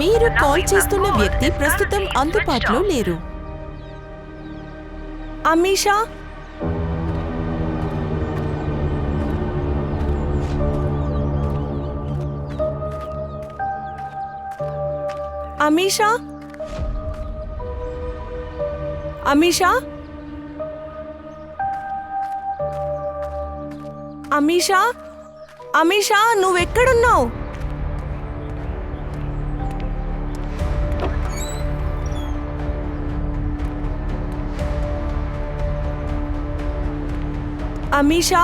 మీరు కాల్ చేస్తున్న వ్యక్తి ప్రస్తుతం అందుబాటులో లేరు. అమీషా, అమీషా, అమీషా, అమీషా, అమీషా, నువ్వెక్కడున్నావు? Amisha,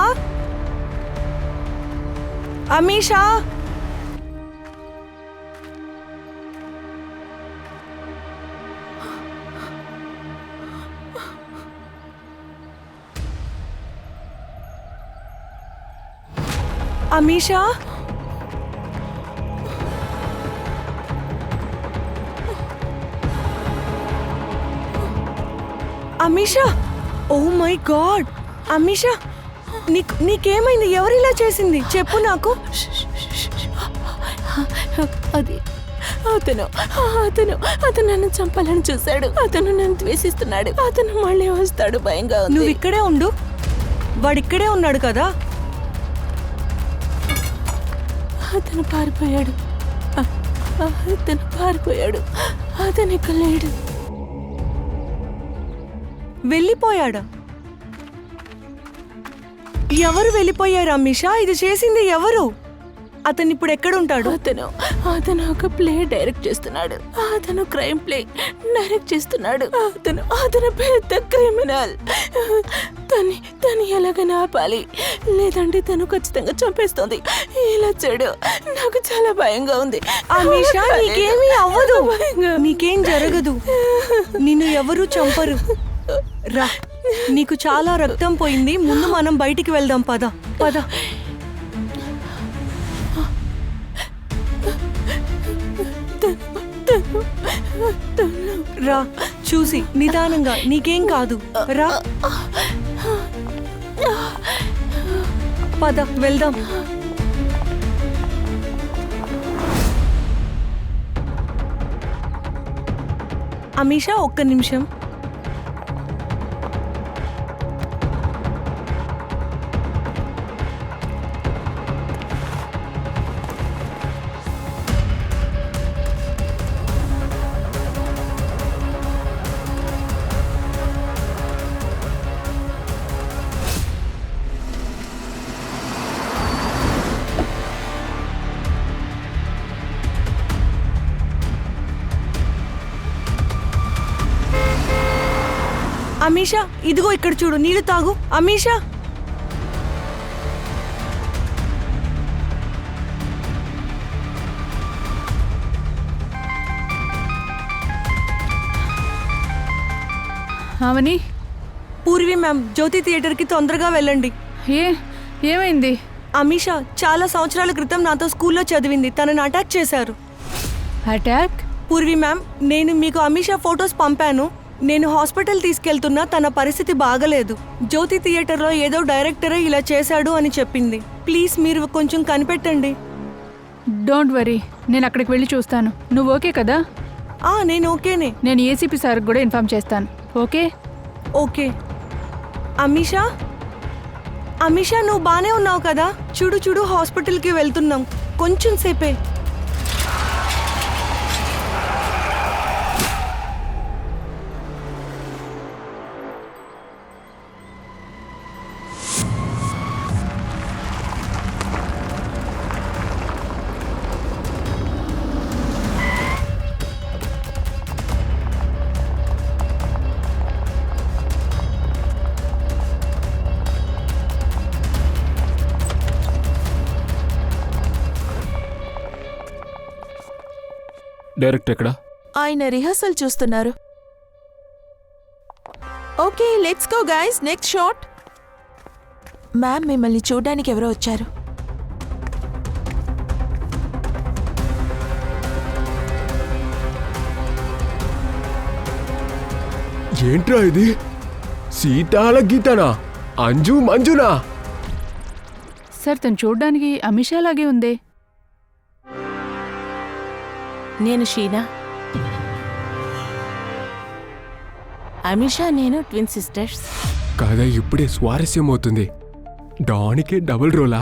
Amisha, Amisha, Amisha, oh my god, Amisha, నీకేమైంది? ఎవరిలా చేసింది చెప్పు నాకు. అది అతను అతను అతను నన్ను చంపాలని చూశాడు. అతను నన్ను ద్వేషిస్తున్నాడు. అతను మళ్ళీ వస్తాడు, భయంగా ఉంది. నువ్వు ఇక్కడే ఉండు, వాడిక్కడే ఉన్నాడు కదా. అతను పారిపోయాడు. అతను పారిపోయాడు. అతను ఇక్కడ లేడు. వెళ్ళిపోయాడా? ఎవరు వెళ్ళిపోయారు అమీషా? ఇది చేసింది ఎవరు? అతను ఇప్పుడు ఎక్కడుంటాడు? అతను ఒక ప్లే డైరెక్ట్ చేస్తున్నాడు. అతను క్రైమ్ ప్లే డైరెక్ట్ చేస్తున్నాడు. అతను పెద్ద క్రిమినల్. తను ఎలాగైనా ఆపాలి, లేదంటే తను ఖచ్చితంగా చంపేస్తుంది. ఇలా చెడు, నాకు చాలా భయంగా ఉంది. అమీషా, నీకేమీ అవ్వదు, నీకేం జరగదు, నిన్ను ఎవరు చంపరు. రా, నీకు చాలా రక్తం పోయింది. ముందు మనం బయటికి వెళ్దాం, పద పద. రా, చూసి నిదానంగా, నీకేం కాదు. రా, పద వెళ్దాం. అమీషా, ఒక్క నిమిషం. అమీషా, ఇదిగో ఇక్కడ చూడు, నీళ్లు తాగు. అమీషా, అవని, పూర్వి మ్యామ్, జ్యోతి థియేటర్కి తొందరగా వెళ్ళండి. ఏమైంది? అమీషా చాలా సంవత్సరాల క్రితం నాతో స్కూల్లో చదివింది. తనని అటాక్ చేశారు. అటాక్? పూర్వి మ్యామ్, నేను మీకు అమీషా ఫొటోస్ పంపాను. నేను హాస్పిటల్ తీసుకెళ్తున్నా, తన పరిస్థితి బాగలేదు. జ్యోతి థియేటర్లో ఏదో డైరెక్టరే ఇలా చేశాడు అని చెప్పింది. ప్లీజ్ మీరు కొంచెం కనిపెట్టండి. డోంట్ వరీ, నేను అక్కడికి వెళ్ళి చూస్తాను. నువ్వు ఓకే కదా? నేను ఓకేనే. నేను ఏసీపీ సార్కి కూడా ఇన్ఫార్మ్ చేస్తాను. Okay okay. అమీషా, అమీషా, నువ్వు బానే ఉన్నావు కదా? చూడు చూడు, హాస్పిటల్కి వెళ్తున్నాం, కొంచెం సేపే. డైరెక్ట్ ఎక్కడ? ఆయన రిహర్సల్ చూస్తున్నారు. Okay, let's go guys, next shot. Ma'am, మిమ్మల్ని చూడడానికి ఎవరో వచ్చారు. ఏంట్రా ఇది? సీతాల గీతనా? అంజు మంజునా? సార్, తను చూడ్డానికి అమిషా లాగే ఉంది. నేను షీనా. అమిషా నేను ట్విన్ సిస్టర్స్. కథ ఇప్పుడే స్వారస్యం అవుతుంది. డానికే డబుల్ రోలా?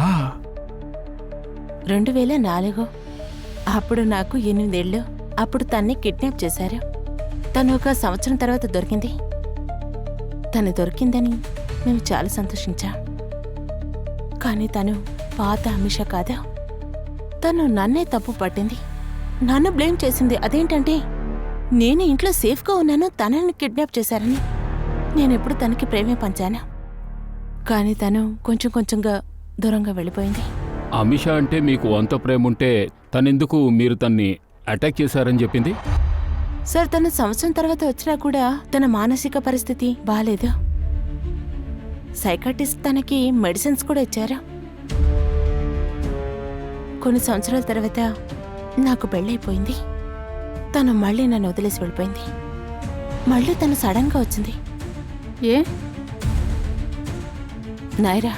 2004 అప్పుడు నాకు 8 ఏళ్ళు. అప్పుడు తన్ని కిడ్నాప్ చేశారు. తను 1 సంవత్సరం తర్వాత దొరికింది. తను దొరికిందని మేము చాలా సంతోషించాం. కానీ తను పాత అమిషా కాదా. తను నన్నే తప్పు పట్టింది, నన్ను బ్లేమ్ చేసింది. అదేంటంటే నేను ఇంట్లో సేఫ్గా ఉన్నాను, తనని కిడ్నాప్ చేశారని. నేనెప్పుడు తనకి ప్రేమే పంచాను. కానీ తను కొంచెం కొంచెంగా దూరంగా వెళ్ళిపోయింది. అమిషా అంటే మీకు అంత ప్రేమ ఉంటే తనెందుకు మీరు తన్ని అటాక్ చేశారని చెప్పింది? సార్, తను సంవత్సరం తర్వాత వచ్చినా కూడా తన మానసిక పరిస్థితి బాలేదు. సైకాట్రిస్ట్ తనకి మెడిసిన్స్ కూడా ఇచ్చారు. కొన్ని సంవత్సరాల తర్వాత నాకు పెళ్ళైపోయింది. తను మళ్ళీ నన్ను వదిలేసి వెళ్ళిపోయింది. మళ్ళీ తను సడన్గా వచ్చింది. ఏ? నాయరా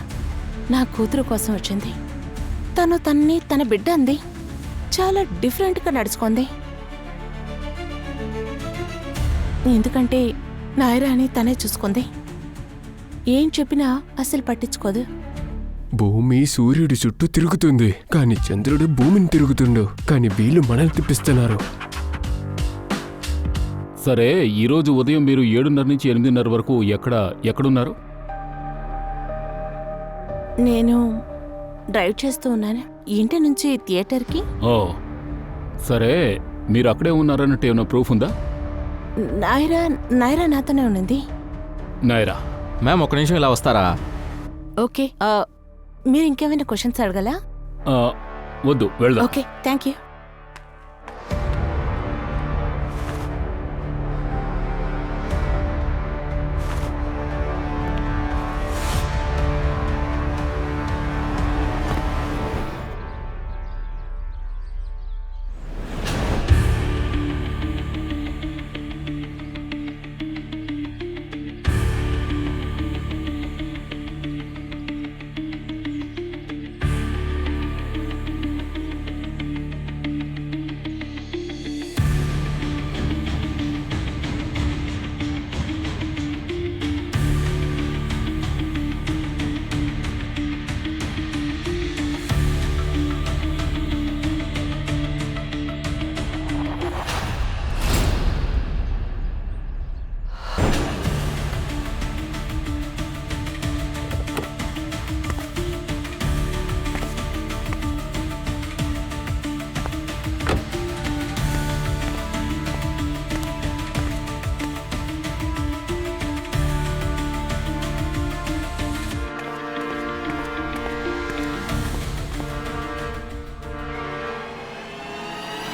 నా కూతురు కోసం వచ్చింది. తను తన్ని తన బిడ్డ అంది. చాలా డిఫరెంట్గా నడుచుకుంది. ఎందుకంటే నాయరా అని తనే చూసుకుంది. ఏం చెప్పినా అసలు పట్టించుకోదు. భూమి సూర్యుడి చుట్టూ తిరుగుతుంది, కానీ చంద్రుడు భూమిని తిరుగుతుండు. కానీ వీళ్ళు మనల్ని తిప్పిస్తున్నారు. సరే, ఈరోజు ఉదయం మీరు 7:30 నుంచి 8:30 వరకు ఎక్కడున్నారు? నేను డ్రైవ్ చేస్తూ ఉన్నాను, ఇంటి నుంచి థియేటర్కి. ఓ సరే, మీరు అక్కడే ఉన్నారన్నట్టు ఏమైనా ప్రూఫ్ ఉందా? నాయరా నాతోనే ఉన్నది. నాయరా మ్యామ్, ఒక్క నిమిషం ఇలా వస్తారా? ఓకే, మీరు ఇంకేమైనా క్వశ్చన్స్ అడగలా? వద్దు, వెళ్దాం. Okay, thank you.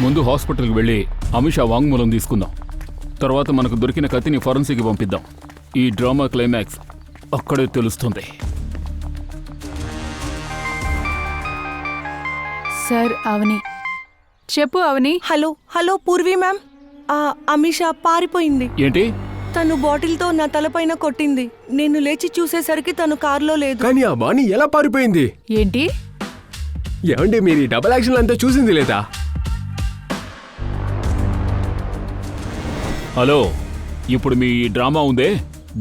ముందు హాస్పిటల్కి వెళ్ళి అమిషా వాంగ్మూలం తీసుకుందాం. తర్వాత మనకు దొరికిన కత్తిని ఫోరెన్సిక్కి పంపిద్దాం. ఈ డ్రామా క్లైమాక్స్ అక్కడే తెలుస్తుంది. సార్, అవని. చెప్పు అవని. Hello Purvi ma'am. అమిషా పారిపోయింది. ఏంటి? తను బాటిల్తో నా తలపైన కొట్టింది. నేను లేచి చూసేసరికి తను కారులో లేదు. కానీ ఆ వాణి ఎలా పారిపోయింది? ఏంటి? ఏమండి, మీరు ఈ డబల్ యాక్షన్ అంతా చూసింది లేదా? హలో, ఇప్పుడు మీ డ్రామా ఉందే,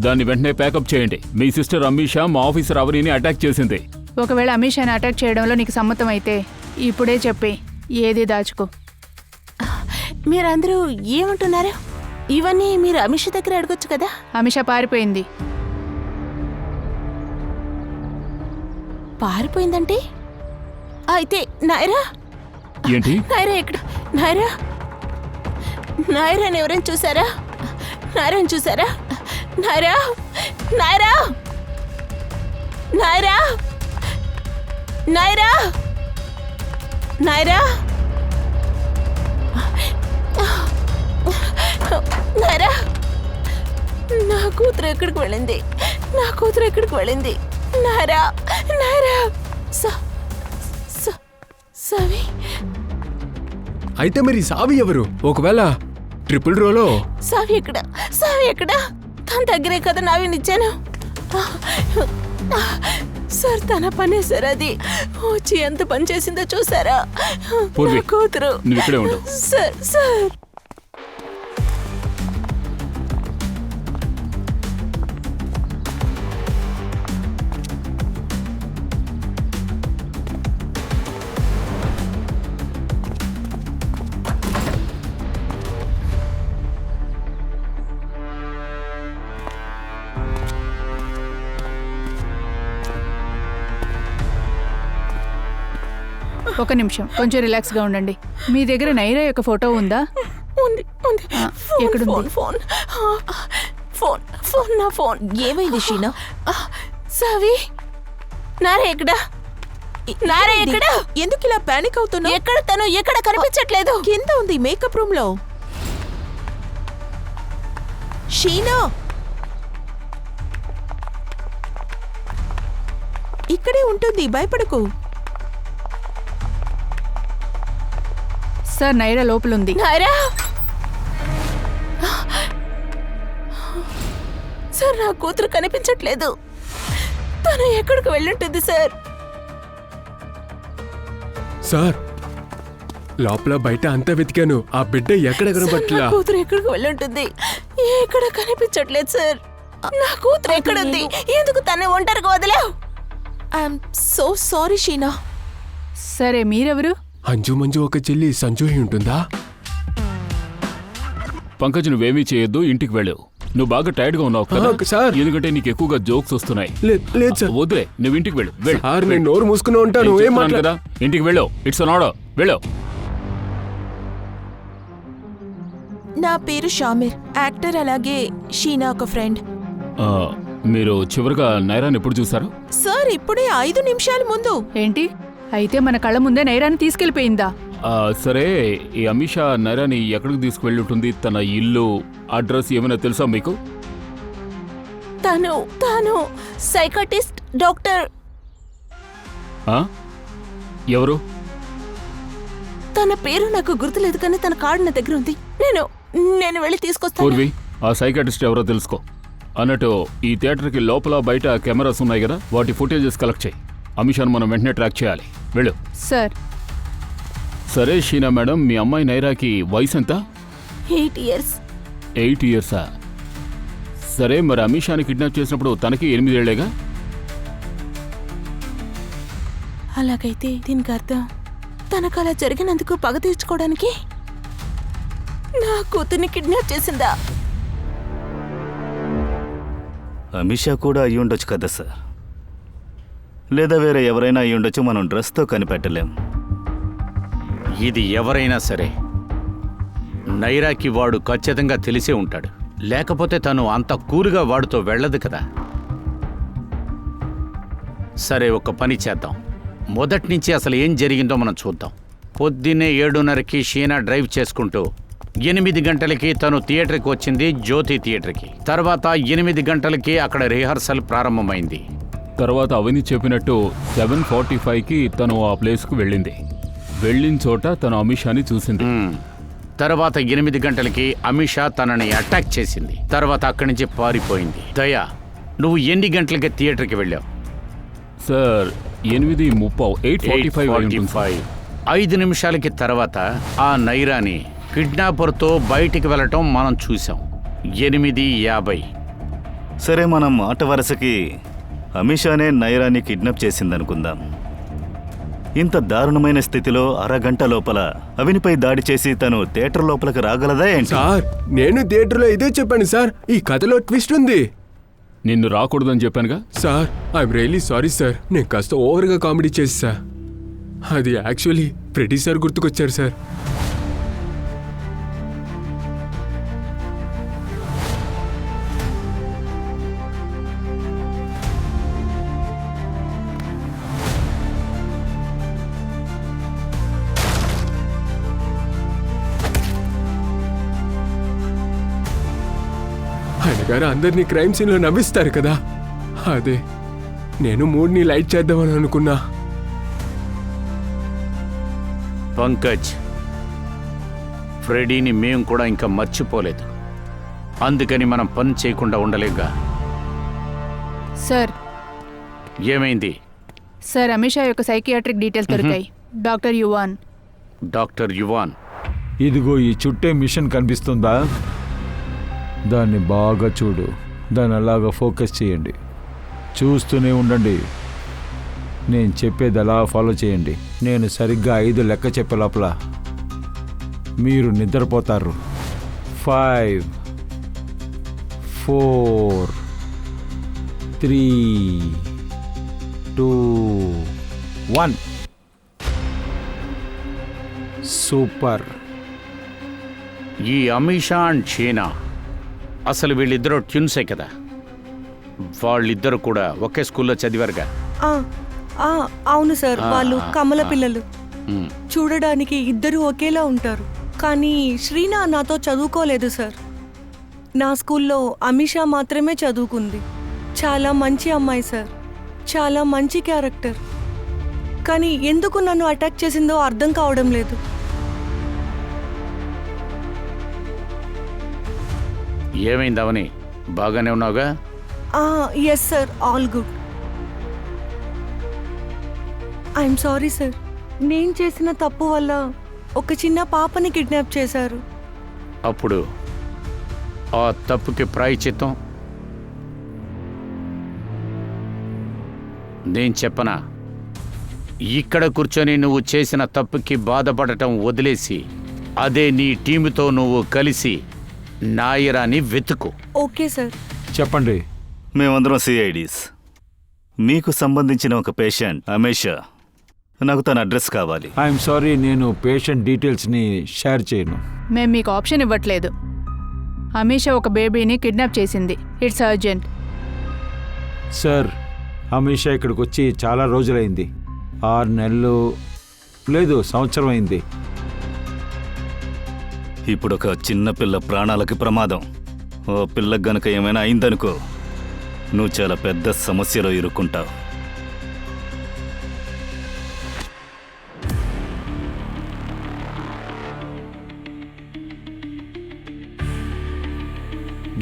దాన్ని వెంటనే ప్యాకప్ చేయండి. మీ సిస్టర్ అమిషా మా ఆఫీసర్ అవనిని అటాక్ చేసింది. ఒకవేళ అమిషాని అటాక్ చేయడంలో నీకు సమ్మతం అయితే ఇప్పుడే చెప్పి ఏది దాచుకో. మీరందరూ ఏమంటున్నారు? ఇవన్నీ మీరు అమిషా దగ్గర అడగొచ్చు కదా. అమిషా పారిపోయింది. పారిపోయిందంటే అయితే నాయరా ఏంటి? నాయరా ఎక్కడ? నాయరాని ఎవరైనా చూసారా? నాయరాని చూసారా? నాయరా నాయరా నాయరా నాయరా నాయరా నాయరా నా కూతురు ఎక్కడికి వెళ్ళింది? నాయరా నాయరా సావి. అయితే మరి సావి ఎవరు? ఒకవేళ ట్రిపుల్ రోలో సావి ఎక్కడ? తన దగ్గరే కదా నావినిచ్చాను. సార్ తన పనే సార్ అది. వచ్చి ఎంత పని చేసిందో చూసారా? పూర్వి, నా కూతురు. నువ్వు ఇక్కడే ఉండు. సార్ సార్ ఒక నిమిషం, కొంచెం రిలాక్స్గా ఉండండి. మీ దగ్గర నైరా యొక్క ఫోటో ఉందా? ఉంది ఉంది. ఫోన్, ఎక్కడుంది? ఫోన్ ఫోన్ ఫోన్ ఫోన్ నా ఫోన్. ఏమైంది షీనా? సావి నారే ఎక్కడా? నారే ఎక్కడా? ఎందుకు ఇలా పానిక్ అవుతున్నావు? ఎక్కడ తను? ఎక్కడ కనిపించట్లేదు? కింద ఉంది మేకప్ రూమ్ లో. షీనా ఇక్కడే ఉంటుంది, భయపడకు. సార్ నైరా లోపలుంది. నారా సార్, నా కూతురు కనిపించట్లేదు. తను ఎక్కడికి వెళ్ళుంటుంది సార్? సార్ లోపల బయట అంతా వెతికాను, ఆ బిడ్డ ఎక్కడ సార్, నా కనబట్లా. కూతురు ఎక్కడికి వెళ్ళుంటుంది? ఎక్కడ కనిపించట్లేదు సార్. నా కూతురు ఎక్కడుంది? ఎందుకు తను ఒంటరిగా వదిలేవు? I'm so sorry Sheena. సరే, మీరెవరు? అంజు మంజు ఒక చెల్లి సంజు అయి ఉంటుందా? పంకజ్, నువ్వేమీ చేయొద్దు, ఇంటికి వెళ్ళు. నువ్వు బాగా టైర్డ్ గా ఉన్నావు కదా, సార్. ఎందుకంటే నీకు ఎక్కువగా జోక్స్ వస్తున్నాయి. లేదు సార్. వదిలే, నువ్వు ఇంటికి వెళ్ళు. వెళ్ళు. సార్ నేను నోరు మూసుకుని ఉంటాను. నేను ఏం చెప్తున్నాను మాట్లా కదా, ఇంటికి వెళ్ళు. It's an order. వెళ్ళు. నా పేరు షామిర్, యాక్టర్, అలాగే షీనా ఒక ఫ్రెండ్. ఆ, మీరు చివరిగా నైరాని ఎప్పుడు చూసారు? సార్ ఇప్పుడే 5 నిమిషాల ముందు. ఏంటి? అయితే మన కళ్ళ ముందే నైరాని తీసుకెళ్లిపోయిందా? సరే, ఈ అమిషా నైరాని ఎక్కడికి తీసుకువెళ్ళి ఉంటుంది? తన ఇల్లు, అడ్రస్ ఏమైనా తెలుసా మీకు? తను తను సైకాటిస్ట్ డాక్టర్. ఆ? ఎవరు? తన పేరు నాకు గుర్తులేదు, కానీ తన కార్డు నా దగ్గర ఉంది. నేను వెళ్ళి తీసుకొస్తాను. పూర్వి, ఆ సైకాటిస్ట్ ఎవరో తెలుసుకో. అన్నట్టు ఈ థియేటర్కి లోపల బయట కెమెరాస్ ఉన్నాయి కదా, వాటి ఫుటేజెస్ కలెక్ట్ చేయి. అమిషాను మనం వెంటనే ట్రాక్ చేయాలి. వెళ్ళు. సార్, సరే షీనా మేడం, మీ అమ్మాయి నైరాకి వయసు ఎంత? 8 years. 8 years. సరే, మరి అమిషాని కిడ్నాప్ చేసినప్పుడు తనకి 8 ఏళ్లేగా? అలాగైతే దీనికి అర్థం తనకు అలా జరిగినందుకు పగ తీర్చుకోవడానికి నా కూతుర్ని కిడ్నాప్ చేసిందా? అమిషా కూడా అయి ఉండొచ్చు కదా సార్, లేదా వేరే ఎవరైనా అయి ఉండొచ్చు. మనం డ్రెస్తో కనిపెట్టలేం. ఇది ఎవరైనా సరే నైరాకి వాడు ఖచ్చితంగా తెలిసే ఉంటాడు, లేకపోతే తను అంత కూరుగా వాడితో వెళ్ళదు కదా. సరే, ఒక పని చేద్దాం. మొదటి నుంచి అసలు ఏం జరిగిందో మనం చూద్దాం. పొద్దున్నే 7:30కి షీనా డ్రైవ్ చేసుకుంటూ 8 గంటలకి తను థియేటర్కి వచ్చింది, జ్యోతి థియేటర్కి. తర్వాత 8 గంటలకి అక్కడ రిహార్సల్ ప్రారంభమైంది. తర్వాత అవని చెప్పినట్టు 7:45కి తను ఆ ప్లేస్కు వెళ్ళింది. వెళ్ళిన చోట తను అమిషాని చూసింది. తర్వాత 8 గంటలకి అమిషా తనని అటాక్ చేసింది. తర్వాత అక్కడి నుంచి పారిపోయింది. దయా, నువ్వు ఎన్ని గంటలకి థియేటర్కి వెళ్ళావు? సార్ 8:30, 8:45. 5 నిమిషాలకి తర్వాత ఆ నైరాని కిడ్నాపర్తో బయటికి వెళ్ళటం మనం చూసాం. 8:50. సరే, మనం మాట వరుసకి అమిషానే నైరాని కిడ్నాప్ చేసిందనుకుందాం. ఇంత దారుణమైన స్థితిలో అరగంట లోపల అవినిపై దాడి చేసి తను థియేటర్ లోపలికి రాగలదా ఏంటి? సార్ నేను థియేటర్లో ఇదే చెప్పాను సార్. ఈ కథలో ట్విస్ట్ ఉంది. నిన్ను రాకూడదని చెప్పానుగా. Sir I'm really sorry sir. నేను కాస్త ఓవర్గా కామెడీ చేసా. అది యాక్చువల్లీ ఫ్రెడీ సార్ గుర్తుకొచ్చారు సార్. ఆయన గారు అందరినీ క్రైమ్ సీన్లో నవ్విస్తారు కదా, అదే నేను మూడ్ని లైట్ చేద్దామని అనుకున్నా. పంకజ్, ఫ్రెడీని మేం కూడా ఇంకా మర్చిపోలేదు. అందుకని మనం పని చేయకుండా ఉండలేగా. సార్, ఏమైంది? సార్ అమిషా యొక్క సైకియాట్రిక్ డీటెయిల్స్ దొరికాయి. Doctor yuan. Doctor yuan. ఇదిగో ఈ చుట్టే మిషన్ కనిపిస్తుందా? దాన్ని బాగా చూడు. దాన్ని అలాగా ఫోకస్ చేయండి. చూస్తూనే ఉండండి. నేను చెప్పేది అలా ఫాలో చేయండి. నేను సరిగ్గా 5 లెక్క చెప్పే లోపల మీరు నిద్రపోతారు. 5 4 3 2 1. సూపర్. ఈ అమిషా అండ్ షీనా అసలు వీళ్ళిద్దరూ ట్యూన్సే కదా? వాళ్ళిద్దరు కూడా ఒకే స్కూల్లో చదివారుగా? అవును సార్, వాళ్ళు కమల పిల్లలు. మ్. చూడడానికి ఇద్దరు ఒకేలా ఉంటారు. కానీ శ్రీనా నాతో చదువుకోలేదు సార్. నా స్కూల్లో అమిషా మాత్రమే చదువుకుంది. చాలా మంచి అమ్మాయి సార్, చాలా మంచి క్యారెక్టర్. కానీ ఎందుకు నన్ను అటాక్ చేసిందో అర్థం కావడం లేదు. ఏమైంది అవని? బాగానే ఉన్నావుగా? Yes sir, all good. I'm sorry sir. నేను చేసిన తప్పు వల్ల ఒక చిన్న పాపని కిడ్నాప్ చేశారు. అప్పుడు ఆ తప్పుకి ప్రాయశ్చిత్తం నేను చెప్పనా? ఇక్కడ కూర్చొని నువ్వు చేసిన తప్పుకి బాధపడటం వదిలేసి అదే నీ టీముతో నువ్వు కలిసి నాయరాని వెతుకు. Okay sir. చెప్పండి. మేమందరం సిఐడీస్. మీకు సంబంధించిన ఒక పేషెంట్ అమేషా. నాకు తన అడ్రస్ కావాలి. ఐఎమ్ సారీ, నేను పేషెంట్ డీటెయిల్స్ని షేర్ చేయను. మేము మీకు ఆప్షన్ ఇవ్వట్లేదు. అమిషా ఒక బేబీని కిడ్నాప్ చేసింది. It's urgent. సార్, అమిషా ఇక్కడికి వచ్చి చాలా రోజులైంది. 6 నెలలు లేదు, సంవత్సరం అయింది. ఇప్పుడు ఒక చిన్న పిల్ల ప్రాణాలకి ప్రమాదం. ఓ పిల్లకి గనక ఏమైనా అయిందనుకో, నువ్వు చాలా పెద్ద సమస్యలో ఇరుక్కుంటావు.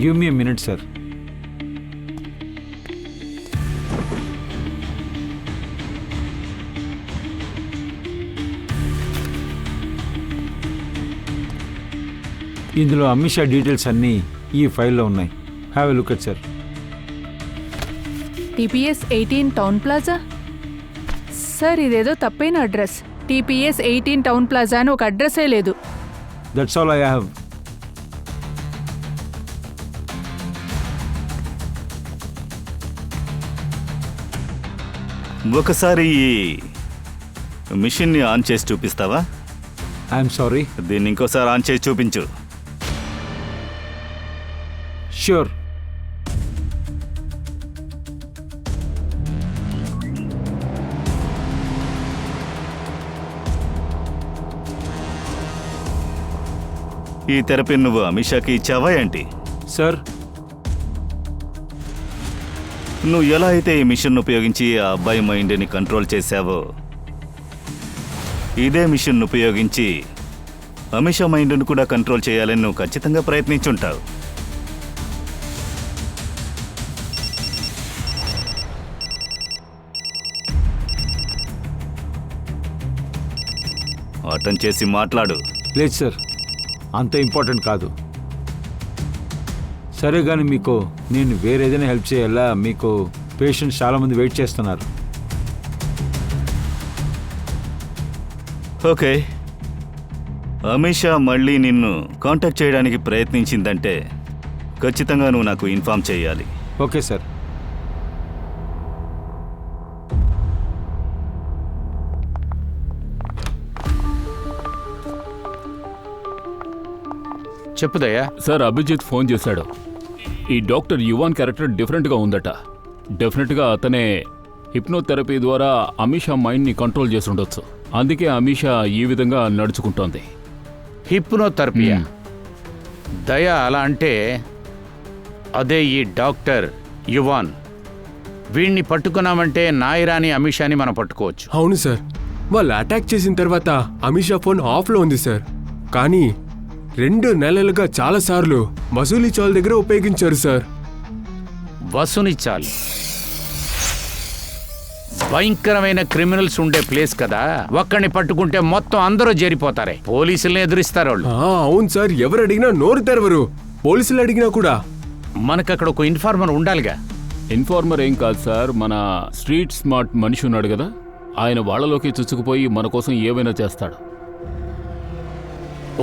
Give me a minute sir. ఇందులో అమిషా డీటెయిల్స్ అన్నీ ఈ ఫైల్లో ఉన్నాయి. Have a look at sir. TPS 18 town plaza. Sir ఇదేదో తప్పైన అడ్రస్. టీపీఎస్ 18 టౌన్ ప్లాజా అని ఒక అడ్రస్సే లేదు. That's all I have. ఒకసారి ఈ మిషన్ని ఆన్ చేసి చూపిస్తావా? I'm sorry. దీన్ని ఇంకోసారి ఆన్ చేసి చూపించు. ష్యూర్. ఈ థెరపీ నువ్వు అమిషాకి ఇచ్చావా ఏంటి? సార్, నువ్వు ఎలా అయితే ఈ మిషన్ ఉపయోగించి ఆ అబ్బాయి మైండ్ని కంట్రోల్ చేశావో, ఇదే మిషన్ ఉపయోగించి అమిషా మైండ్ని కూడా కంట్రోల్ చేయాలని నువ్వు ఖచ్చితంగా ప్రయత్నించుంటావు. అటెండ్ చేసి మాట్లాడు. లేదు సార్, అంత ఇంపార్టెంట్ కాదు. సరే కానీ మీకు నేను వేరేదైనా హెల్ప్ చేయాలా? మీకు పేషెంట్స్ చాలామంది వెయిట్ చేస్తున్నారు. ఓకే, అమిషా మళ్ళీ నిన్ను కాంటాక్ట్ చేయడానికి ప్రయత్నించిందంటే ఖచ్చితంగా నువ్వు నాకు ఇన్ఫార్మ్ చేయాలి. Okay sir. చెప్పుదయ్యా. సార్, అభిజిత్ ఫోన్ చేశాడు. ఈ డాక్టర్ యువాన్ క్యారెక్టర్ డిఫరెంట్గా ఉందట. డెఫినెట్గా అతనే హిప్నోథెరపీ ద్వారా అమిషా మైండ్ని కంట్రోల్ చేసి ఉండొచ్చు. అందుకే అమిషా ఈ విధంగా నడుచుకుంటోంది. హిప్నోథెరపీయా? దయా అలా అంటే అదే ఈ డాక్టర్ యువాన్. వీణ్ణి పట్టుకున్నామంటే నాయరాని అమిషాని మనం పట్టుకోవచ్చు. అవును సార్, వాళ్ళు అటాక్ చేసిన తర్వాత అమిషా ఫోన్ ఆఫ్లో ఉంది సార్. కానీ 2 నెలలుగా చాలాసార్లు వసూలీ చాల్ దగ్గర ఉపయోగించారు సార్. వసూని చాల్. భయంకరమైన క్రిమినల్స్ ఉండే ప్లేస్ కదా, ఒక్కడిని పట్టుకుంటే మొత్తం అందరూ చేరిపోతారే, పోలీసుల్ని ఎదురిస్తారు వాళ్ళు. అవును సార్, ఎవరు అడిగినా నోరు తెరవరు, పోలీసులు అడిగినా కూడా. మనకు అక్కడ ఒక ఇన్ఫార్మర్ ఉండాలిగా. ఇన్ఫార్మర్ ఏం కాదు సార్, మన స్ట్రీట్ స్మార్ట్ మనిషి ఉన్నాడు కదా, ఆయన వాళ్ళలోకి చుచ్చుకుపోయి మన కోసం ఏమైనా చేస్తాడు.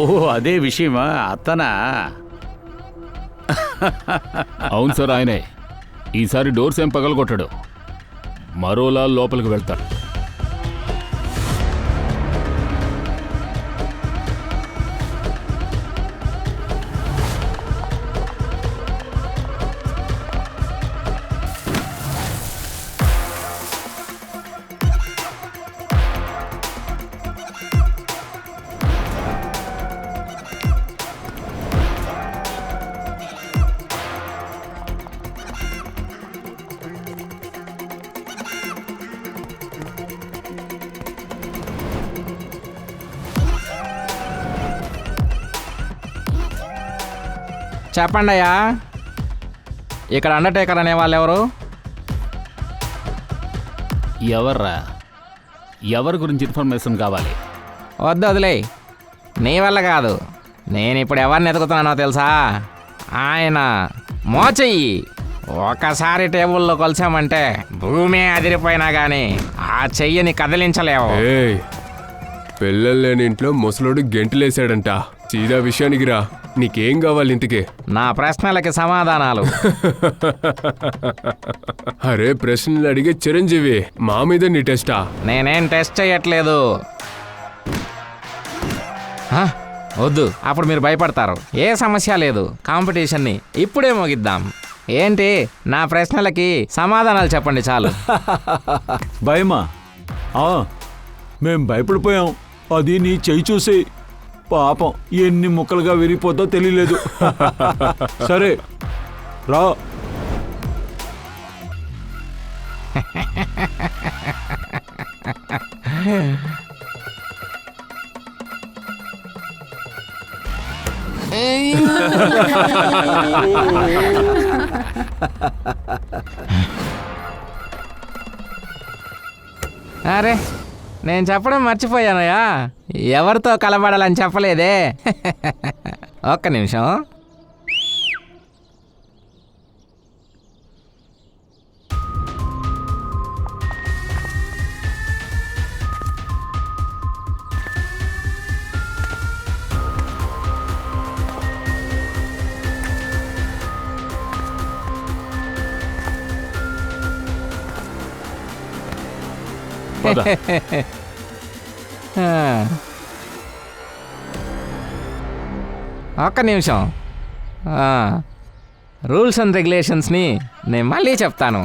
ఓహో, అదే విషయమా? అతనా? అవును సార్, ఆయనే. ఈసారి డోర్స్ ఏం పగలగొట్టాడు, మరోలా లోపలికి వెళ్తాడు. చెప్పండి అయ్యా, ఇక్కడ అండర్టేకర్ అనే వాళ్ళు ఎవరు? ఎవర్రా? ఎవరి గురించి ఇన్ఫర్మేషన్ కావాలి? వద్దు, వదిలే. నీ వల్ల కాదు, నేను ఇప్పుడు ఎవరిని ఎదుగుతున్నానో తెలుసా? ఆయన మోచెయ్యి ఒకసారి టేబుల్లో కొలిసామంటే భూమి అదిరిపోయినా కానీ ఆ చెయ్యిని కదిలించలేవు. పిల్లలు లేని ఇంట్లో ముసలోడు గెంటులేసాడంట. సీదా విషయానికి రా, నీకేం కావాలి ఇంతకే? నా ప్రశ్నలకి సమాధానాలు. అరే, ప్రశ్నలు అడిగే చిరంజీవి, మా మీద నీ టెస్టా? నేనేం టెస్ట్ చేయట్లేదు. వద్దు, అప్పుడు మీరు భయపడతారు. ఏ సమస్య లేదు, కాంపిటీషన్ని ఇప్పుడే ముగిద్దాం. ఏంటి, నా ప్రశ్నలకి సమాధానాలు చెప్పండి చాలు. భయమా? మేం భయపడిపోయాం. అది నీ చెయ్యి చూసి పాపం ఎన్ని ముక్కలుగా విరిగిపోతో తెలియలేదు. సరే రా. అరే, నేను చెప్పడం మర్చిపోయానయ్యా, ఎవరితో కలబడాలని చెప్పలేదే. ఒక్క నిమిషం. ఒక్క నిమిషం. రూల్స్ అండ్ రెగ్యులేషన్స్ని నేను మళ్ళీ చెప్తాను.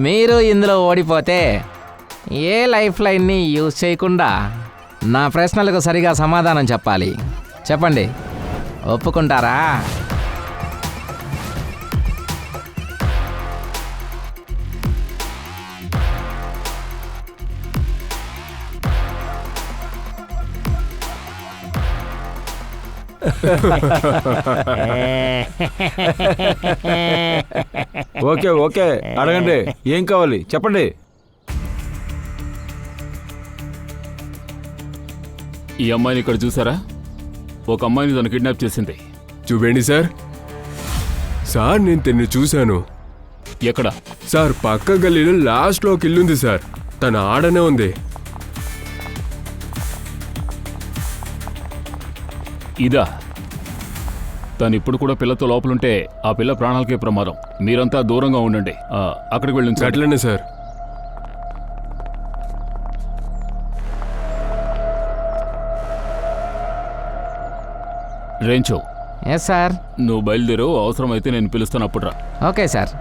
మీరు ఇందులో ఓడిపోతే ఏ లైఫ్ లైన్ని యూజ్ చేయకుండా నా ప్రశ్నలకు సరిగా సమాధానం చెప్పాలి. చెప్పండి, ఒప్పుకుంటారా? ఓకే ఓకే, అడగండి, ఏం కావాలి చెప్పండి. ఈ అమ్మాయిని ఇక్కడ చూసారా? ఒక అమ్మాయిని తను కిడ్నాప్ చేసింది. చూపండి సార్. సార్, నేను తిన్ని చూశాను. ఎక్కడ? సార్, పక్క గల్లీలో లాస్ట్లో ఒక ఇల్లుంది సార్, తన ఆడనే ఉంది. ఇదా? తను ఇప్పుడు కూడా పిల్లతో లోపలుంటే ఆ పిల్ల ప్రాణాలకే ప్రమాదం. మీరంతా దూరంగా ఉండండి. అక్కడికి వెళ్ళింది. అట్లనే సార్. రేంచో. Yes sir. నువ్వు బయలుదేరు, అవసరమైతే నేను పిలుస్తాను, అప్పుడు రా. Okay sir.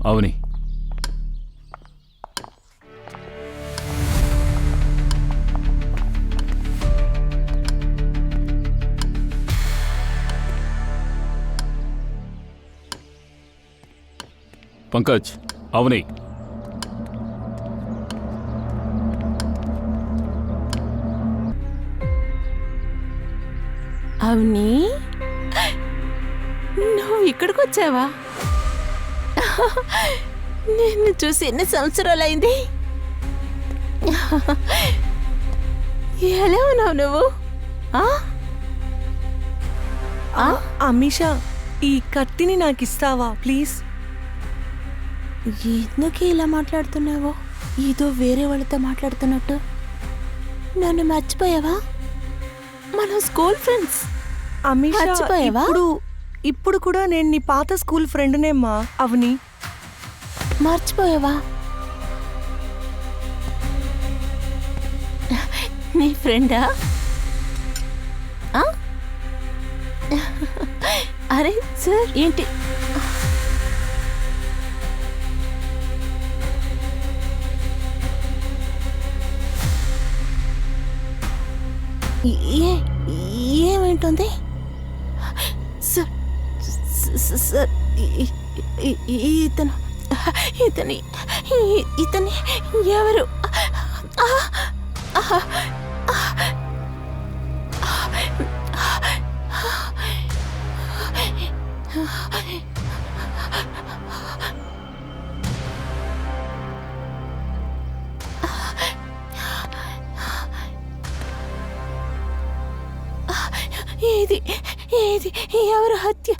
అవని, పంకజ్, అవని, అవునీ నువ్వు ఇక్కడికి వచ్చావా? నిన్ను చూసి ఎన్ని సంవత్సరాలైంది? ఎలా ఉన్నావు నువ్వు? అమీషా, ఈ కత్తిని నాకు ఇస్తావా ప్లీజ్? ఎందుకు ఇలా మాట్లాడుతున్నావో? ఏదో వేరే వాళ్ళతో మాట్లాడుతున్నట్టు. నన్ను మర్చిపోయావా? మనం స్కూల్ ఫ్రెండ్స్. అమీషా, మర్చిపోయావా? ఇప్పుడు కూడా నేను నీ పాత స్కూల్ ఫ్రెండ్నేమ్మా. అవని, మర్చిపోయావా? నీ ఫ్రెండా? అరే సార్, ఏంటి ఏమేంటుంది సార్? సార్, ఇతని ఎవరు? ఏది ఎవరు హత్య?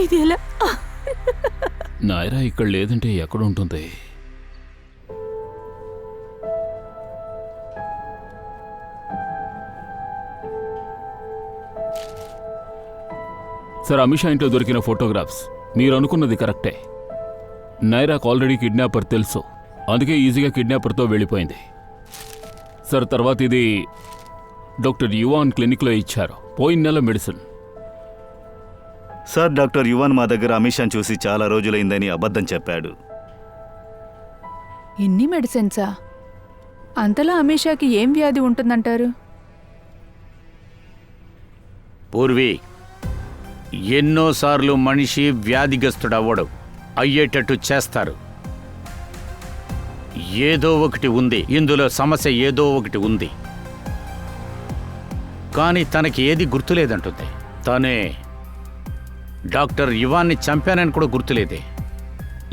ఇది ఎలా? నాయరా ఇక్కడ లేదంటే ఎక్కడ ఉంటుంది? సార్, అమిషా ఇంట్లో దొరికిన ఫోటోగ్రాఫ్స్ మీరు అనుకున్నది కరెక్టే. నైరాకు ఆల్రెడీ కిడ్నాపర్ తెలుసు, అందుకే ఈజీగా కిడ్నాపర్తో వెళ్ళిపోయింది. సార్, తర్వాత ఇది డాక్టర్ యువాన్ క్లినిక్లో ఇచ్చారు, పోయిన నెల మెడిసిన్. సార్, డాక్టర్ యువాన్ మా దగ్గర అమీషాను చూసి చాలా రోజులైందని అబద్ధం చెప్పాడు. ఇన్ని మెడిసిన్సా? అంతలా అమీషాకి ఏం వ్యాధి ఉంటుందంటారు? పూర్వి, ఎన్నోసార్లు మనిషి వ్యాధిగ్రస్తుడవ్వడు, అయ్యేటట్టు చేస్తారు. ఏదో ఒకటి ఉంది, ఇందులో సమస్య ఏదో ఒకటి ఉంది. కానీ తనకి ఏది గుర్తులేదంటుంది. తనే డాక్టర్ యువాన్ని చంపానని కూడా గుర్తులేదే.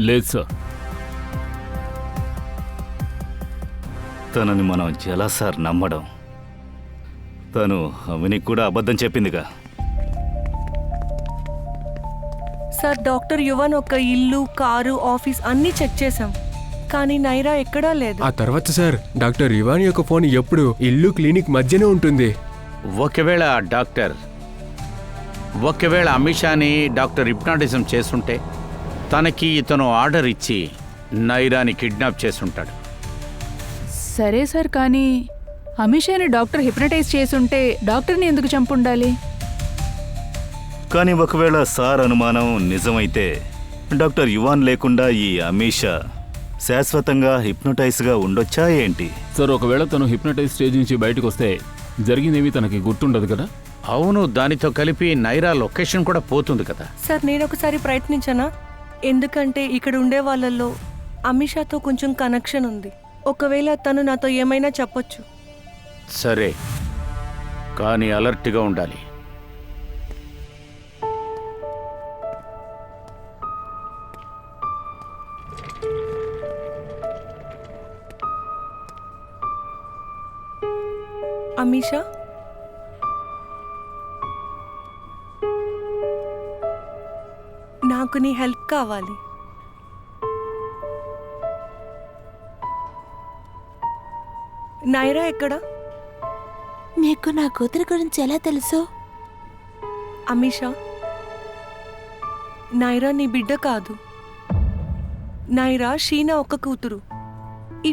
లేదు సార్. తనని మనం ఎలా సార్ నమ్మడం? తను అవనికి కూడా అబద్ధం చెప్పిందిగా. సార్, డాక్టర్ యువన్ ఒక ఇల్లు, కారు, ఆఫీస్ అన్నీ చెక్ చేశాం, కానీ నైరా ఎక్కడా లేదు. ఆ తర్వాత సార్, డాక్టర్ ఇవాన్ యొక్క ఫోన్ ఎప్పుడు ఇల్లు క్లినిక్ మధ్యనే ఉంటుంది. ఒకవేళ అమిషాని డాక్టర్ హిప్నాటిజం చేస్తుంటే తనకి ఇతను ఆర్డర్ ఇచ్చి నైరాని కిడ్నాప్ చేస్తుంటాడు. సరే సార్, కానీ అమిషాని డాక్టర్ హిప్నటైజ్ చేసుంటే డాక్టర్ని ఎందుకు చంపుండాలి? కానీ ఒకవేళ సార్ అనుమానం నిజమైతే డాక్టర్ యువాన్ లేకుండా ఈ అమీషా శాశ్వతంగా హిప్నోటైజ్గా ఉండొచ్చా ఏంటి? సార్, ఒకవేళ తను హిప్నటైజ్ స్టేజ్ నుంచి బయటకు వస్తే జరిగిందేమీ తనకి గుర్తుండదు కదా. అవును, దానితో కలిపి నైరా లొకేషన్ కూడా పోతుంది కదా. సార్, నేను ఒకసారి ప్రయత్నించానా? ఎందుకంటే ఇక్కడ ఉండే వాళ్ళల్లో అమిషాతో కొంచెం కనెక్షన్ ఉంది. ఒకవేళ తను నాతో ఏమైనా చెప్పొచ్చు. సరే, కానీ అలర్ట్గా ఉండాలి. అమీషా, నాకు నీ హెల్ప్ కావాలి. నైరా ఎక్కడ? నీకు నా కూతురు గురించి ఎలా తెలుసు? అమీషా, నైరా నీ బిడ్డ కాదు. నైరా షీనా ఒక్క కూతురు.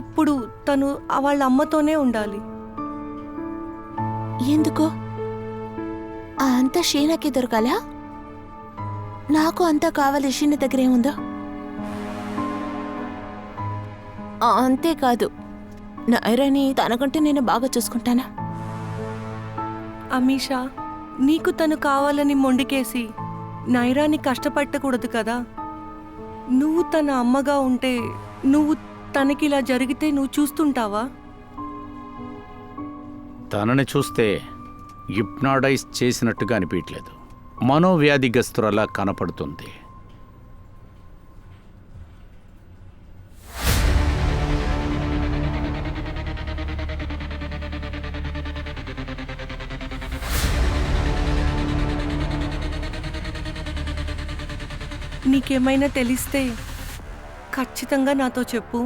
ఇప్పుడు తను వాళ్ళ అమ్మతోనే ఉండాలి. ఎందుకు? అంతా షీనాకి దొరకాలా? నాకు అంతా కావాలి. షీనా దగ్గర ఏముందో? అంతేకాదు, నైరాని తనకంటే నేను బాగా చూసుకుంటానా? అమీషా, నీకు తను కావాలని మొండికేసి నైరాని కష్టపట్టకూడదు కదా. నువ్వు తన అమ్మగా ఉంటే నువ్వు తనకిలా జరిగితే నువ్వు చూస్తుంటావా? తనని చూస్తే హిప్నాడైజ్ చేసినట్టుగా అనిపించలేదు. మనోవ్యాధిగ్రస్తురలా కనపడుతుంది. నీకేమైనా తెలిస్తే ఖచ్చితంగా నాతో చెప్పు.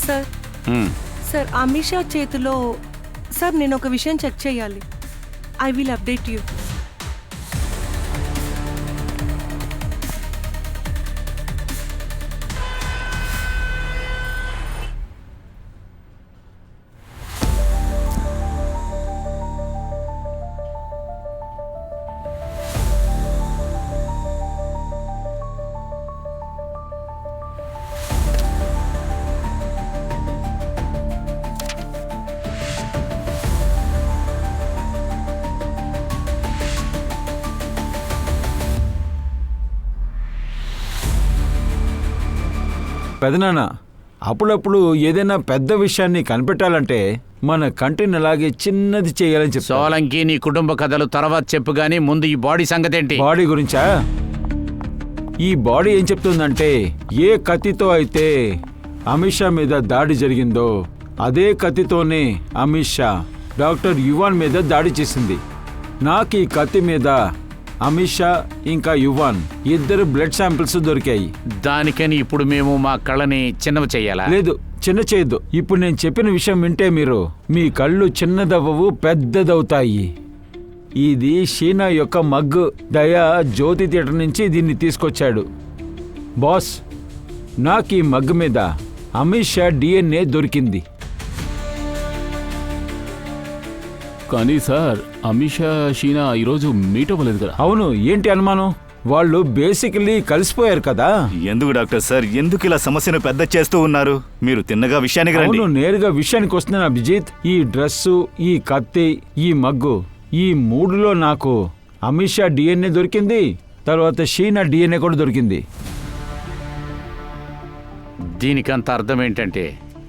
సార్ సార్, అమీషా చేతిలో సార్ నేను ఒక విషయం చెక్ చేయాలి. I will update you. పెదనాన్న, అప్పుడప్పుడు ఏదైనా పెద్ద విషయాన్ని కనిపెట్టాలంటే మన కంటిని అలాగే చిన్నది చేయాలని చెప్పి. సోలంకి నీ కుటుంబ కథలు తర్వాత చెప్పు గానీ ముందు ఈ బాడీ సంగతి ఏంటి? బాడీ గురించా? ఈ బాడీ ఏం చెప్తుందంటే, ఏ కత్తితో అయితే అమిషా మీద దాడి జరిగిందో అదే కత్తితోనే అమిషా డాక్టర్ యువాన్ మీద దాడి చేసింది. నాకు ఈ కత్తి మీద అమిషా ఇంకా యువాన్ ఇద్దరు బ్లడ్ శాంపిల్స్ దొరికాయి. దానికని ఇప్పుడు మేము మా కళ్ళని చిన్నవి చెయ్యాలా? లేదు, చిన్న చేయొద్దు. ఇప్పుడు నేను చెప్పిన విషయం వింటే మీరు మీ కళ్ళు చిన్నదవ్వవు, పెద్దదవుతాయి. ఇది షీనా యొక్క మగ్గు. దయా జ్యోతి థియేటర్ నుంచి దీన్ని తీసుకొచ్చాడు. బాస్, నాకు ఈ మగ్గు మీద అమిషా DNA దొరికింది. కానీ సార్, అమిషా షీనా ఈరోజు మీట్ అవ్వలేదు కదా? అవును, ఏంటి అనుమానం? వాళ్ళు బేసికలీ కలిసిపోయారు కదా. ఎందుకు డాక్టర్ సార్, ఎందుకు ఇలా సమస్యను పెద్ద చేస్తూ ఉన్నారు? మీరు తిన్నగా విషయానికి రండి. అవును, నేరుగా విషయానికి వస్తున్నాను అభిజిత్. ఈ డ్రెస్సు, ఈ కత్తి, ఈ మగ్గు, ఈ మూడులో నాకు అమిషా DNA దొరికింది. తర్వాత షీనా DNA కూడా దొరికింది. దీనికంత అర్థం ఏంటంటే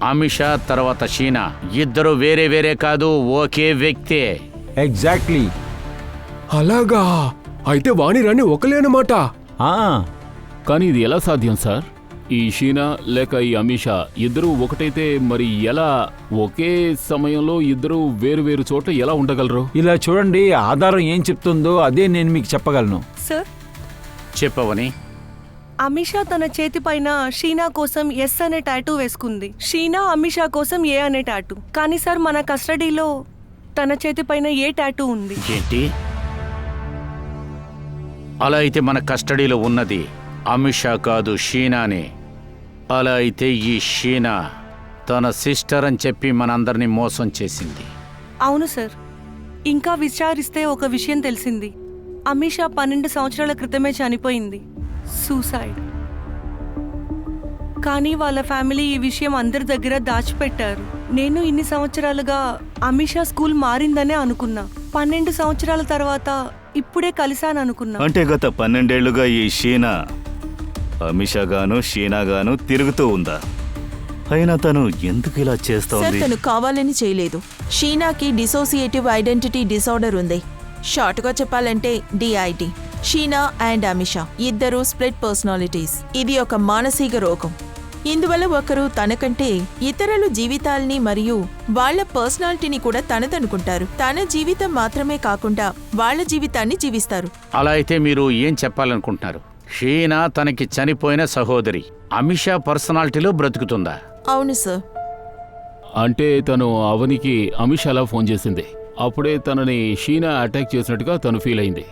అమిషా తర్వాత షీనా ఇద్దరు వేరే వేరే కాదు, ఒకే వ్యక్తే. ఎగ్జాక్ట్లీ. అలాగా? అయితే వాణిరాణి ఒకలే అన్నమాట. కానీ ఇది ఎలా సాధ్యం సార్? ఈ షీనా లేక ఈ అమిషా ఇద్దరు ఒకటైతే మరి ఎలా ఒకే సమయంలో ఇద్దరు వేరు వేరు చోట ఎలా ఉండగలరు? ఇలా చూడండి, ఆధారం ఏం చెప్తుందో అదే నేను మీకు చెప్పగలను. సార్, చెప్పవని. అమిషా తన చేతిపైన షీనా కోసం ఎస్ అనే టాటూ వేసుకుంది. షీనా అమిషా కోసం ఏ అనే టాటూ. కానీ సార్, మన కస్టడీలో తన చేతిపైన ఏ టాటూ ఉంది. ఏంటి? అలా అయితే మన కస్టడీలో ఉన్నది అమిషా కాదు, షీనానే. అలా అయితే ఈ షీనా తన సిస్టర్ అని చెప్పి మనందరినీ మోసం చేసింది. అవును సార్. ఇంకా విచారిస్తే ఒక విషయం తెలిసింది. అమిషా 12 సంవత్సరాల క్రితమే చనిపోయింది, సూసైడ్. కానీ వాళ్ళ ఫ్యామిలీ ఈ విషయం అందరి దగ్గర దాచిపెట్టారు. నేను ఇన్ని సంవత్సరాలుగా అమిషా స్కూల్ మారిందనే అనుకున్నా. 12 సంవత్సరాల తర్వాత ఇప్పుడే కలిశాననుకున్నా. అంటే గత 12 ఏళ్లుగా ఈ షీనా అమిషా గాను షీనా గాను తిరుగుతూ ఉందా? అయినా తను ఎందుకు ఇలా సార్, చేస్తోంది? తను కావాలని చేయలేదు. షీనాకి డిసోసియేటివ్ ఐడెంటిటీ డిసార్డర్ ఉంది. షార్ట్గా చెప్పాలంటే DID. షీనా అండ్ అమిషా ఇద్దరు స్ప్లిట్ పర్సనాలిటీస్. ఇది ఒక మానసిక రోగం. ఇందువల్ల ఒకరు తనకంటే ఇతరుల జీవితాల్ని మరియు వాళ్ళ పర్సనాలిటీని కూడా తనదనుకుంటారు. తన జీవితం మాత్రమే కాకుండా వాళ్ళ జీవితాన్ని జీవిస్తారు. అలా అయితే మీరు ఏం చెప్పాలనుకుంటున్నారు? షీనా తనకి చనిపోయిన సహోదరి అమిషా పర్సనాలిటీలో బ్రతుకుతుందా? అవును సార్. అంటే తను అవనికి అమిషాలా ఫోన్ చేసింది. అప్పుడే తనని షీనా అటాక్ చేసినట్టుగా తను ఫీల్ అయింది.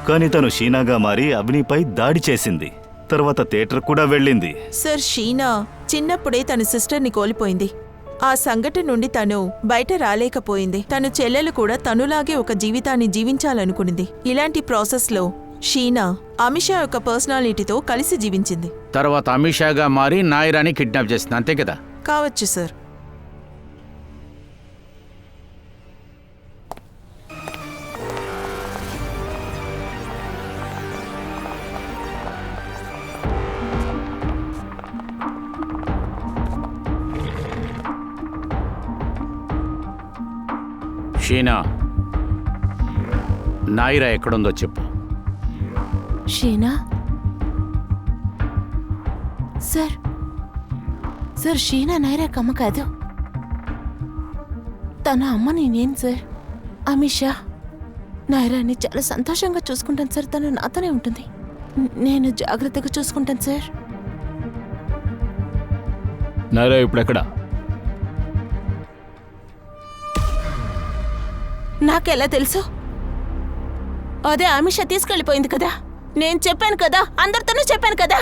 కానీ తను షీనాగా మారి అవనిపై దాడి చేసింది. తర్వాత థియేటర్ కూడా వెళ్ళింది. సార్, షీనా చిన్నప్పుడే తన సిస్టర్ని కోల్పోయింది. ఆ సంఘటన నుండి తను బయట రాలేకపోయింది. తను చెల్లెలు కూడా తనులాగే ఒక జీవితాన్ని జీవించాలనుకునింది. ఇలాంటి ప్రాసెస్లో షీనా అమిషా యొక్క పర్సనాలిటీతో కలిసి జీవించింది. తర్వాత అమిషాగా మారి నాయరాని కిడ్నాప్ చేసింది, అంతే కదా? కావచ్చు సార్. షీనా, నాయిరా ఎక్కడుందో చెప్పు. షీనా సార్, సార్ షీనా నైరా కమ్మ కాదు, తన అమ్మ నేనేం సార్. అమిషా నైరాని చాలా సంతోషంగా చూసుకుంటాను సార్. తను నాతోనే ఉంటుంది. నేను జాగ్రత్తగా చూసుకుంటాను సార్. నాయరా ఇప్పుడెక్కడా? నాకెలా తెలుసు? అదే అమిషా తీసుకెళ్ళిపోయింది కదా. నేను చెప్పాను కదా, అందరితోనూ చెప్పాను కదా.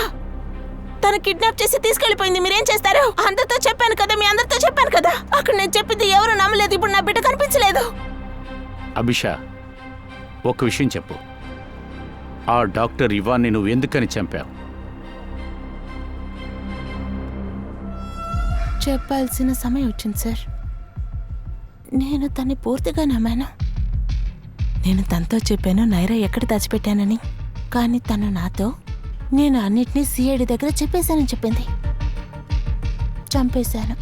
తను కిడ్నాప్ చేసి తీసుకెళ్ళిపోయింది. మీరేం చేస్తారు? అందరితో చెప్పాను కదా, మీ అందరితో చెప్పాను కదా. అక్కడ నేను చెప్పింది ఎవరు నమ్మలేదు. ఇప్పుడు నా బిడ్డ కనిపించలేదు. అభిషా, ఒక విషయం చెప్పు. ఆ డాక్టర్ ఇవాన్ని నువ్వు ఎందుకని చంపావు? చెప్పాల్సిన సమయం వచ్చింది సార్. నేను తన్ని పూర్తిగా నమ్మాను. నేను తనతో చెప్పాను నైరా ఎక్కడ దాచిపెట్టానని. కానీ తను నాతో నేను అన్నిటినీ సిఐడి దగ్గర చెప్పేశానని చెప్పింది. చంపేశాను.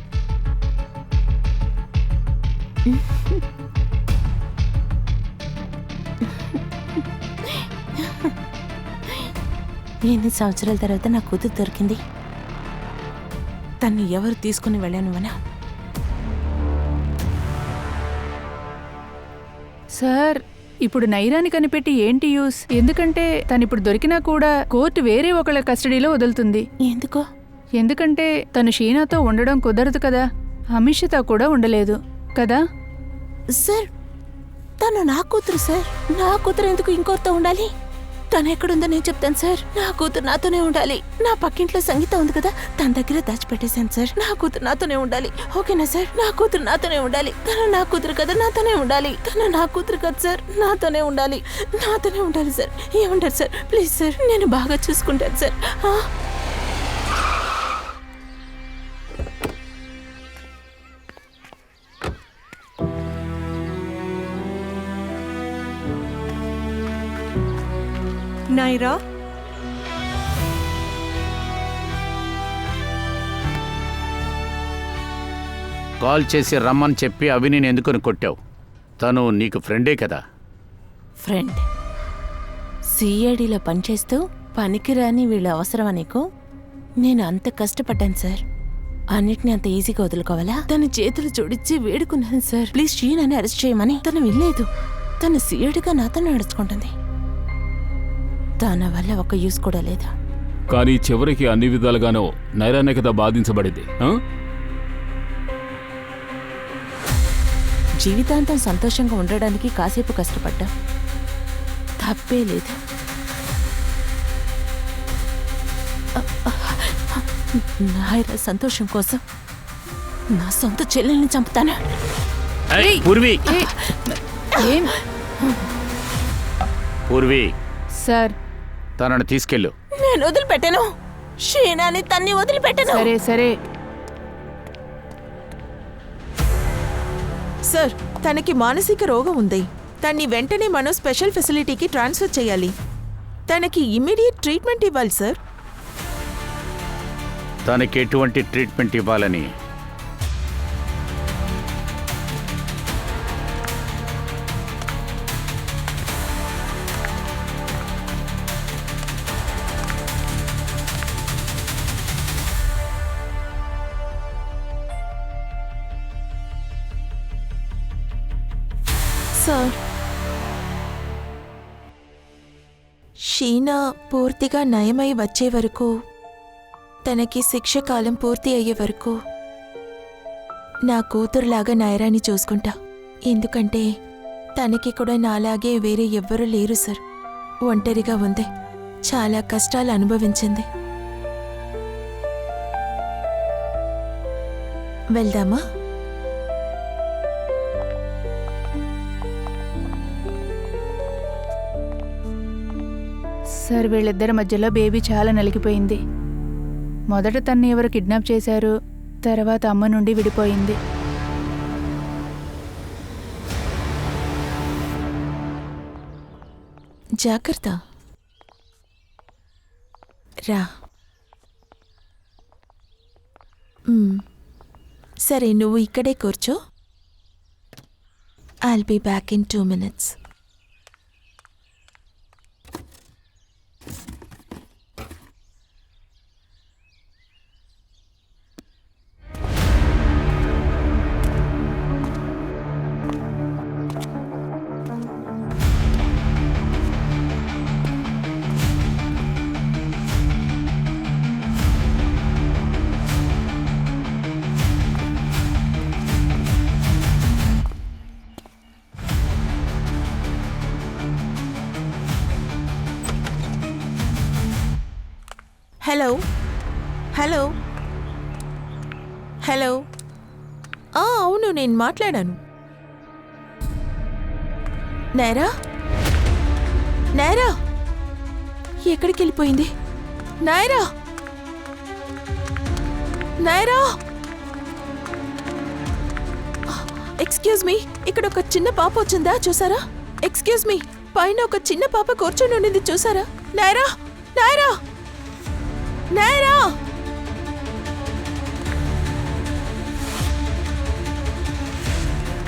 ఎన్ని సంవత్సరాల తర్వాత నా కూతురు దొరికింది. తన్ని ఎవరు తీసుకుని వెళ్ళాను అనా? సార్, ఇప్పుడు నైరాని కనిపెట్టి ఏంటి యూస్? ఎందుకంటే తను ఇప్పుడు దొరికినా కూడా కోర్టు వేరే ఒకళ్ళ కస్టడీలో వదులుతుంది. ఎందుకో? ఎందుకంటే తను షీనాతో ఉండడం కుదరదు కదా. అమిషతో కూడా ఉండలేదు కదా. సార్, తను నా కూతురు సార్. నా కూతురు ఎందుకు ఇంకోరితో ఉండాలి? తను ఎక్కడుందో నేను చెప్తాను సార్. నా కూతురు నాతోనే ఉండాలి. నా పక్కింట్లో సంగీత ఉంది కదా, తన దగ్గర దాచిపెట్టేశాను సార్. నా కూతురు నాతోనే ఉండాలి. ఓకేనా సార్? నా కూతురు నాతోనే ఉండాలి. తను నా కూతురు కదా, నాతోనే ఉండాలి. తను నా కూతురు కదా సార్, నాతోనే ఉండాలి. నాతోనే ఉండాలి సార్. ఏమంటారు సార్? ప్లీజ్ సార్, నేను బాగా చూసుకుంటాను సార్. నైరా, కాల్ చేసి రమ్మని చెప్పి అవిని ఎందుకని కొట్టావు? తను నీకు ఫ్రెండే కదా. ఫ్రెండ్ సిఐడిలో పనిచేస్తూ పనికిరాని వీళ్ళ అవసరమా నీకు? నేను అంత కష్టపడ్డాను సార్. అన్నిటిని అంత ఈజీగా వదులుకోవాలా? తన చేతులు జోడించి వేడుకున్నాను సార్, ప్లీజ్ షీనాని అరెస్ట్ చేయమని. తను వినలేదు. తను సిఐడిగా నాతో నడుచుకుంటుంది. తన వల్ల ఒక యూస్ కూడా లేదు. కానీ చివరికి అన్ని విధాలుగానో నైరానే కదా బాధించబడింది. జీవితాంతం సంతోషంగా ఉండడానికి కాసేపు కష్టపడ్డా, తప్పే లేదు. నాయరా సంతోషం కోసం నా సొంత చెల్లెల్ని చంపుతాను. పూర్వి, ఏం పూర్వి, సార్? తనను తీసుకెళ్ళు. నేను వదిలిపెట్టాను. షీనాని తన్ని వదిలిపెట్టాను. సరే సరే సార్, తనకి మానసిక రోగం ఉంది. తన్ని వెంటనే మనం స్పెషల్ ఫెసిలిటీకి ట్రాన్స్ఫర్ చేయాలి. తనకి ఇమ్మీడియట్ ట్రీట్మెంట్ ఇవ్వాలి సార్. తనకి ఎటువంటి ట్రీట్మెంట్ ఇవ్వాలని సార్, షీనా పూర్తిగా నయమై వచ్చే వరకు, తనకి శిక్ష కాలం పూర్తి అయ్యే వరకు నా కూతురులాగా నైరాని చూసుకుంటా. ఎందుకంటే తనకి కూడా నాలాగే వేరే ఎవ్వరూ లేరు సార్. ఒంటరిగా ఉంది, చాలా కష్టాలు అనుభవించింది. వెళ్దామా? సార్, వీళ్ళిద్దరి మధ్యలో బేబీ చాలా నలిగిపోయింది. మొదట తన్ని ఎవరు కిడ్నాప్ చేశారు, తర్వాత అమ్మ నుండి విడిపోయింది. జాగ్రత్త. రా. సరే, నువ్వు ఇక్కడే కూర్చో. I'll be back in 2 minutes. Hello hello hello. అవును, నేను మాట్లాడాను. నైరా, నైరా ఎక్కడికి వెళ్ళిపోయింది? నైరా, నైరా, ఎక్స్క్యూజ్ మీ, ఇక్కడ ఒక చిన్న పాప వచ్చిందా చూసారా? ఎక్స్క్యూజ్ మీ, పైన ఒక చిన్న పాప కూర్చొని ఉండింది చూసారా? నైరా, నైరా, నైరా.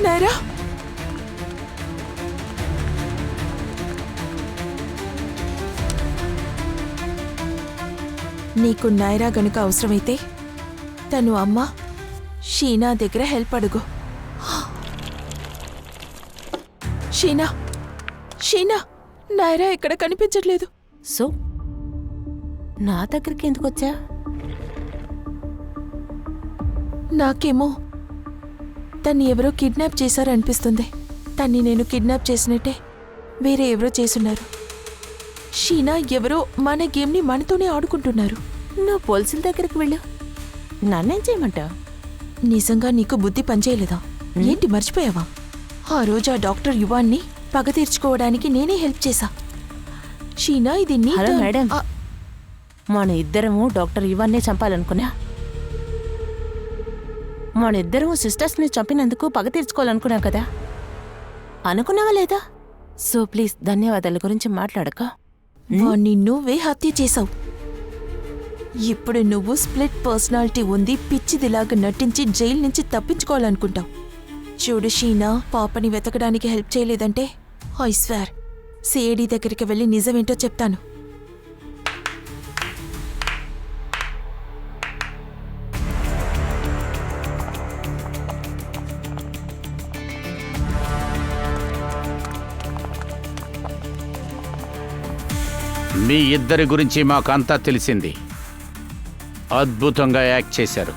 నైరా, నీకు నైరా గనుక అవసరమైతే తను అమ్మ షీనా దగ్గర హెల్ప్ అడుగు. షీనా, షీనా, నైరా ఇక్కడ కనిపించట్లేదు. సో నా దగ్గరికి ఎందుకు వచ్చా? నాకేమో తన్ని ఎవరో కిడ్నాప్ చేశారనిపిస్తుంది. తన్ని నేను కిడ్నాప్ చేసినట్టే వేరే ఎవరో చేసున్నారు. షీనా ఎవరో మన గేమ్ని మనతోనే ఆడుకుంటున్నారు. నువ్వు పోలీసుల దగ్గరికి వెళ్ళు. నన్నేం చేయమంటావు? నిజంగా నీకు బుద్ధి పనిచేయలేదా? ఏంటి, మర్చిపోయావా? ఆ రోజు ఆ డాక్టర్ యువాన్ని పగ తీర్చుకోవడానికి నేనే హెల్ప్ చేశా. షీనా, ఇది నీ హలో మేడం, మన ఇద్దరము డాక్టర్ ఇవన్నే చంపాలనుకున్నా. మన ఇద్దరము సిస్టర్స్ని చంపినందుకు పగ తీర్చుకోవాలనుకున్నాం కదా, అనుకున్నావా లేదా? సో ప్లీజ్ ధన్యవాదాల గురించి మాట్లాడక. వాణ్ణి నువ్వే హత్య చేశావు. ఇప్పుడు నువ్వు స్ప్లిట్ పర్సనాలిటీ ఉంది, పిచ్చిదిలాగా నటించి జైలు నుంచి తప్పించుకోవాలనుకుంటావు. చూడు షీనా, పాపని వెతకడానికి హెల్ప్ చేయలేదంటే ఐ స్వేర్ సిఐడి దగ్గరికి వెళ్ళి నిజమేంటో చెప్తాను. మీ ఇద్దరి గురించి మాకంతా తెలిసింది. అద్భుతంగా యాక్ట్ చేశారు.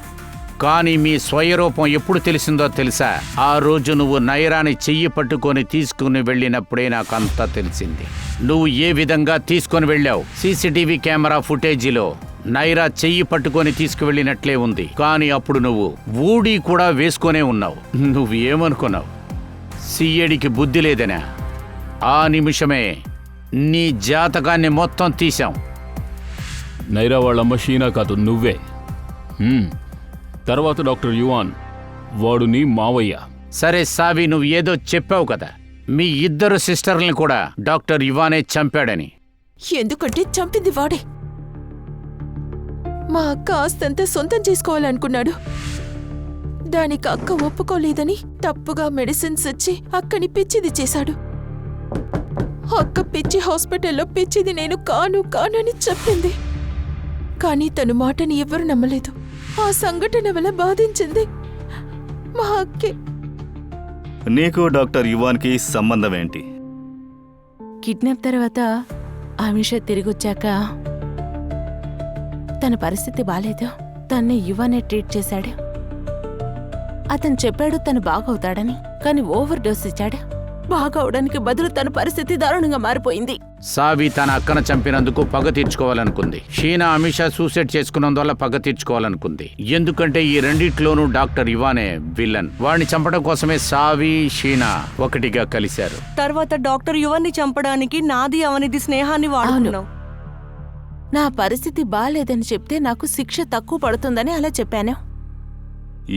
కానీ మీ స్వయరూపం ఎప్పుడు తెలిసిందో తెలుసా? ఆ రోజు నువ్వు నైరాని చెయ్యి పట్టుకొని తీసుకుని వెళ్ళినప్పుడే నాకంతా తెలిసింది. నువ్వు ఏ విధంగా తీసుకొని వెళ్ళావు. సీసీటీవీ కెమెరా ఫుటేజీలో నైరా చెయ్యి పట్టుకొని తీసుకువెళ్ళినట్లే ఉంది. కానీ అప్పుడు నువ్వు ఊడి కూడా వేసుకొనే ఉన్నావు. నువ్వు ఏమనుకున్నావు? సిఐడికి బుద్ధి లేదనా? ఆ నిమిషమే నీ జాతకాన్ని మొత్తం తీశాం. నైరా వాళ్ళమ్మ షీనా కాదు, నువ్వే. తర్వాత డాక్టర్ యువాన్, వాడు నీ మావయ్య. సరే సావి, నువ్వు ఏదో చెప్పావు కదా, మీ ఇద్దరు సిస్టర్ని కూడా డాక్టర్ యువానే చంపాడని. ఎందుకంటే చంపింది వాడే. మా అక్క ఆస్తంతా సొంతం చేసుకోవాలనుకున్నాడు. దానికి అక్క ఒప్పుకోలేదని తప్పుగా మెడిసిన్స్ ఇచ్చి అక్కని పిచ్చిది చేశాడు. అక్క పిచ్చి హాస్పిటల్లో పిచ్చిది నేను కాను కానని చెప్పింది. కానీ తను మాటని ఎవ్వరూ నమ్మలేదు. ఆ సంఘటన వల్ల బాధించింది మా అక్కే. నీకు డాక్టర్ యువాన్కి సంబంధం ఏంటి? కిడ్నాప్ తర్వాత అమిషా తిరిగొచ్చాక తన పరిస్థితి బాలేదు. తన్ని యువనే ట్రీట్ చేశాడు. అతను చెప్పాడు తను బాగవుతాడని, కానీ ఓవర్ డోస్ ఇచ్చాడు. బాగవడానికి బదులు తన పరిస్థితి దారుణంగా మారిపోయింది. సావి తన అక్కను చంపినందుకు పగ తీర్చుకోవాలనుకుంది. షీనా అమిషా సూసైడ్ చేసుకున్నందువల్ల పగ తీర్చుకోవాలనుకుంది. ఎందుకంటే ఈ రెండిట్లోనూ డాక్టర్ ఇవానే విలన్. వాడిని చంపడం కోసమే సావి, షీనా ఒకటిగా కలిశారు. తర్వాత డాక్టర్ యువన్ని చంపడానికి నాది అవనిది స్నేహాన్ని వాడుకున్నావు. నా పరిస్థితి బాలేదని చెప్తే నాకు శిక్ష తక్కువ పడుతుందని అలా చెప్పాను.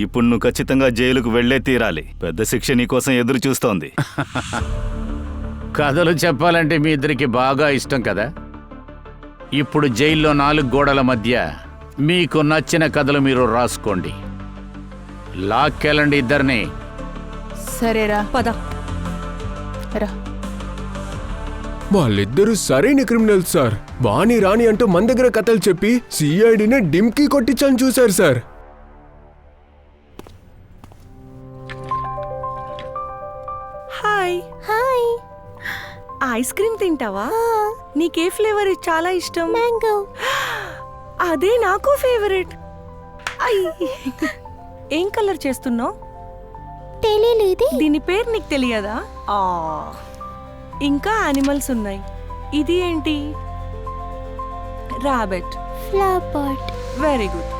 ఇప్పుడు నువ్వు ఖచ్చితంగా జైలుకు వెళ్లే తీరాలి. పెద్ద శిక్ష నీకోసం ఎదురు చూస్తోంది. కథలు చెప్పాలంటే మీ ఇద్దరికి బాగా ఇష్టం కదా. ఇప్పుడు జైల్లో 4 గోడల మధ్య మీకు నచ్చిన కథలు మీరు రాసుకోండి. లాక్కెళ్ళండి ఇద్దరిని. సరేరా, పద. రా. వాళ్ళిద్దరూ సరైన క్రిమినల్స్ సార్. వాణి రాణి అంటూ మన దగ్గర కథలు చెప్పి సిఐడిని డిమ్కి కొట్టించని చూశారు sir. Hi. Hi. Ice cream తింటావా? నీకే ఫ్లేవర్ చాలా ఇష్టం? మ్యాంగో. అదే నాకు ఫేవరెట్. ఏం కలర్ చేస్తున్నావు? తెలియలేదు. దీని పేరు నీకు తెలియదా? ఇంకా యానిమల్స్ ఉన్నాయి. ఇది ఏంటి? Rabbit. Flower pot. Very good.